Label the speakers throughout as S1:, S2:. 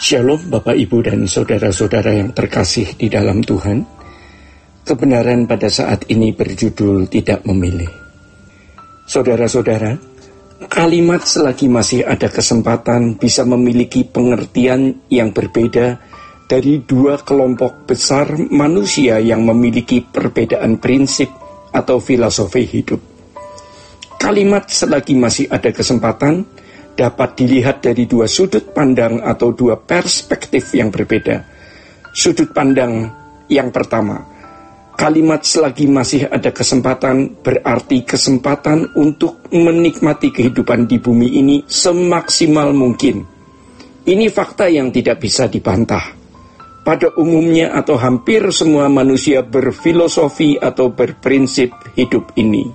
S1: Shalom Bapak Ibu dan Saudara-saudara yang terkasih di dalam Tuhan. Kebenaran pada saat ini berjudul tidak memilih. Saudara-saudara, kalimat selagi masih ada kesempatan bisa memiliki pengertian yang berbeda dari dua kelompok besar manusia yang memiliki perbedaan prinsip atau filosofi hidup. Kalimat selagi masih ada kesempatan dapat dilihat dari dua sudut pandang atau dua perspektif yang berbeda. Sudut pandang yang pertama, kalimat selagi masih ada kesempatan berarti kesempatan untuk menikmati kehidupan di bumi ini semaksimal mungkin. Ini fakta yang tidak bisa dibantah. Pada umumnya atau hampir semua manusia berfilosofi atau berprinsip hidup ini.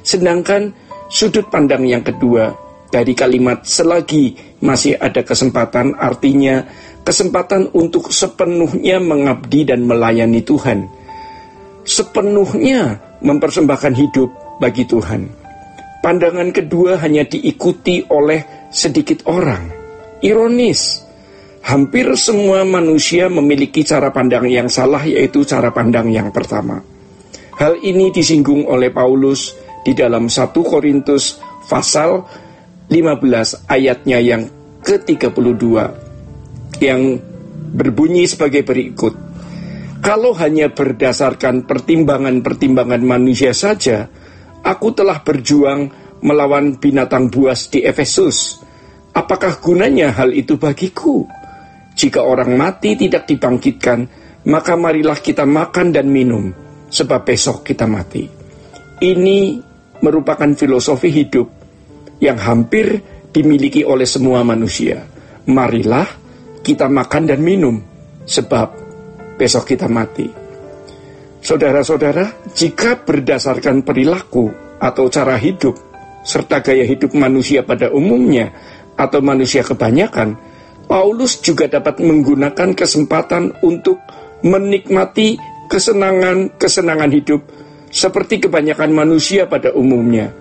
S1: Sedangkan sudut pandang yang kedua dari kalimat selagi masih ada kesempatan artinya kesempatan untuk sepenuhnya mengabdi dan melayani Tuhan. Sepenuhnya mempersembahkan hidup bagi Tuhan. Pandangan kedua hanya diikuti oleh sedikit orang. Ironis, hampir semua manusia memiliki cara pandang yang salah, yaitu cara pandang yang pertama. Hal ini disinggung oleh Paulus di dalam 1 Korintus pasal 15 ayatnya yang ke-32 yang berbunyi sebagai berikut. Kalau hanya berdasarkan pertimbangan-pertimbangan manusia saja, aku telah berjuang melawan binatang buas di Efesus. Apakah gunanya hal itu bagiku? Jika orang mati tidak dibangkitkan, maka marilah kita makan dan minum, sebab besok kita mati. Ini merupakan filosofi hidup yang hampir dimiliki oleh semua manusia. Marilah kita makan dan minum, sebab besok kita mati. Saudara-saudara, jika berdasarkan perilaku atau cara hidup, serta gaya hidup manusia pada umumnya, atau manusia kebanyakan, Paulus juga dapat menggunakan kesempatan untuk menikmati kesenangan hidup, seperti kebanyakan manusia pada umumnya.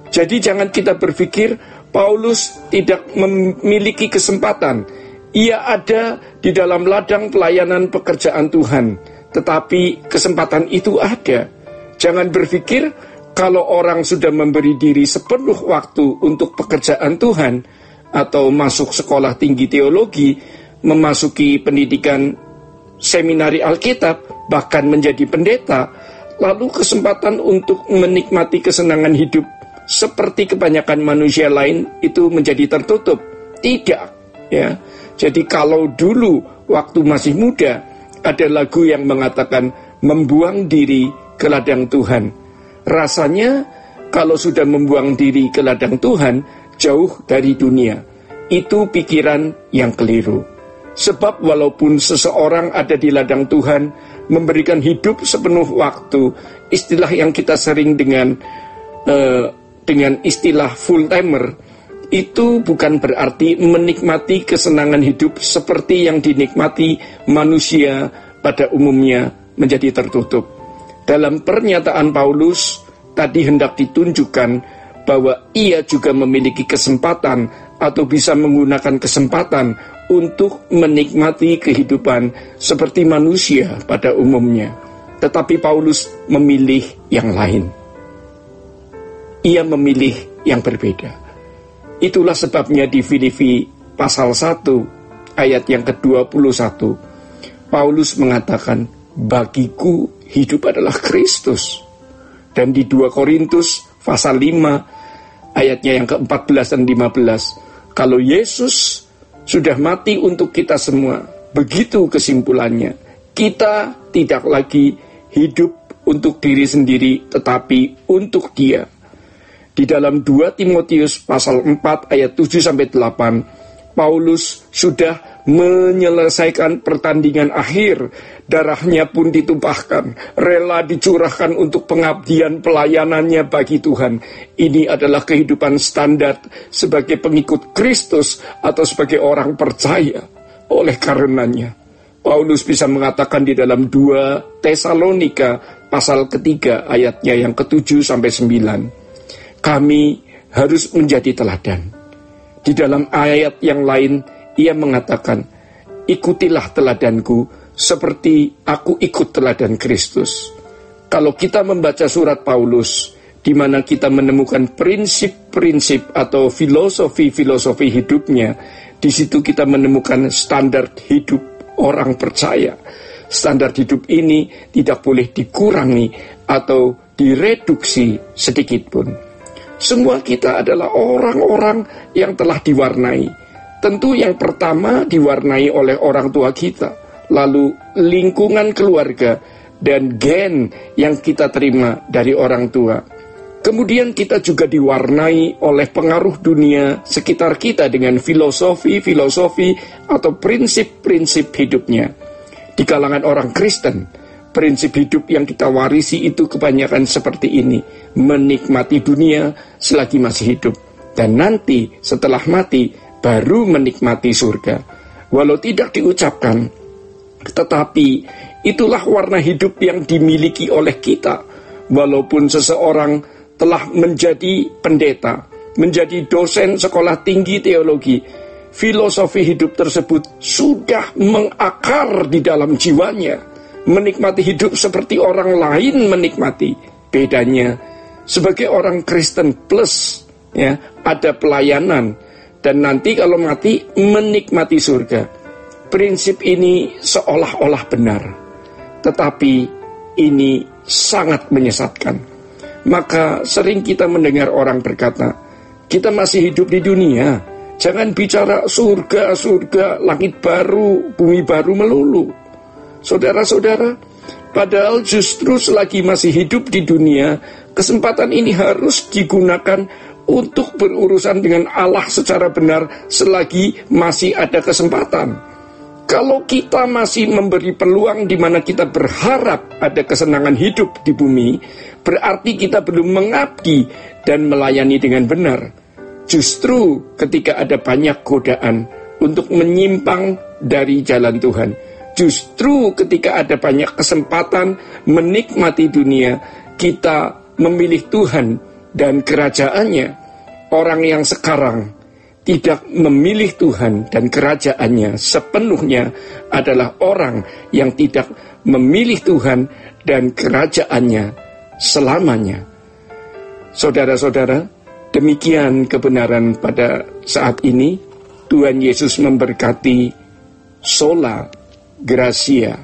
S1: Jadi jangan kita berpikir Paulus tidak memiliki kesempatan. Ia ada di dalam ladang pelayanan pekerjaan Tuhan, tetapi kesempatan itu ada. Jangan berpikir kalau orang sudah memberi diri sepenuh waktu untuk pekerjaan Tuhan, atau masuk sekolah tinggi teologi, memasuki pendidikan seminari Alkitab, bahkan menjadi pendeta, lalu kesempatan untuk menikmati kesenangan hidup seperti kebanyakan manusia lain itu menjadi tertutup. Tidak, ya. Jadi kalau dulu waktu masih muda ada lagu yang mengatakan membuang diri ke ladang Tuhan. Rasanya kalau sudah membuang diri ke ladang Tuhan, jauh dari dunia. Itu pikiran yang keliru. Sebab walaupun seseorang ada di ladang Tuhan, memberikan hidup sepenuh waktu, istilah yang kita sering dengan istilah full timer, itu bukan berarti menikmati kesenangan hidup seperti yang dinikmati manusia pada umumnya menjadi tertutup. Dalam pernyataan Paulus tadi hendak ditunjukkan bahwa ia juga memiliki kesempatan atau bisa menggunakan kesempatan untuk menikmati kehidupan seperti manusia pada umumnya. Tetapi Paulus memilih yang lain. Ia memilih yang berbeda. Itulah sebabnya di Filipi pasal 1 ayat yang ke-21 Paulus mengatakan, bagiku hidup adalah Kristus. Dan di 2 Korintus pasal 5 ayatnya yang ke-14 dan 15, kalau Yesus sudah mati untuk kita semua, begitu kesimpulannya, kita tidak lagi hidup untuk diri sendiri, tetapi untuk Dia. Di dalam 2 Timotius pasal 4 ayat 7-8, Paulus sudah menyelesaikan pertandingan akhir, darahnya pun ditumpahkan, rela dicurahkan untuk pengabdian pelayanannya bagi Tuhan. Ini adalah kehidupan standar sebagai pengikut Kristus atau sebagai orang percaya. Oleh karenanya, Paulus bisa mengatakan di dalam 2 Tesalonika pasal ketiga ayatnya yang ke-7-9, kami harus menjadi teladan. Di dalam ayat yang lain, ia mengatakan, ikutilah teladanku seperti aku ikut teladan Kristus. Kalau kita membaca surat Paulus, di mana kita menemukan prinsip-prinsip atau filosofi hidupnya, di situ kita menemukan standar hidup orang percaya. Standar hidup ini tidak boleh dikurangi atau direduksi sedikit pun. Semua kita adalah orang-orang yang telah diwarnai. Tentu yang pertama diwarnai oleh orang tua kita, lalu lingkungan keluarga, dan gen yang kita terima dari orang tua. Kemudian kita juga diwarnai oleh pengaruh dunia sekitar kita dengan filosofi atau prinsip-prinsip hidupnya. Di kalangan orang Kristen, prinsip hidup yang kita warisi itu kebanyakan seperti ini: menikmati dunia selagi masih hidup, dan nanti setelah mati baru menikmati surga. Walau tidak diucapkan, tetapi itulah warna hidup yang dimiliki oleh kita. Walaupun seseorang telah menjadi pendeta, menjadi dosen sekolah tinggi teologi, filosofi hidup tersebut sudah mengakar di dalam jiwanya. Menikmati hidup seperti orang lain menikmati. Bedanya, sebagai orang Kristen plus, ya, ada pelayanan, dan nanti kalau mati menikmati surga. Prinsip ini seolah-olah benar, tetapi ini sangat menyesatkan. Maka sering kita mendengar orang berkata, kita masih hidup di dunia, jangan bicara surga, langit baru, bumi baru melulu. Saudara-saudara, padahal justru selagi masih hidup di dunia, kesempatan ini harus digunakan untuk berurusan dengan Allah secara benar selagi masih ada kesempatan. Kalau kita masih memberi peluang di mana kita berharap ada kesenangan hidup di bumi, berarti kita belum mengabdi dan melayani dengan benar. Justru ketika ada banyak godaan untuk menyimpang dari jalan Tuhan, justru ketika ada banyak kesempatan menikmati dunia, kita memilih Tuhan dan kerajaannya. Orang yang sekarang tidak memilih Tuhan dan kerajaannya sepenuhnya adalah orang yang tidak memilih Tuhan dan kerajaannya selamanya. Saudara-saudara, demikian kebenaran pada saat ini. Tuhan Yesus memberkati. Sola Gracia.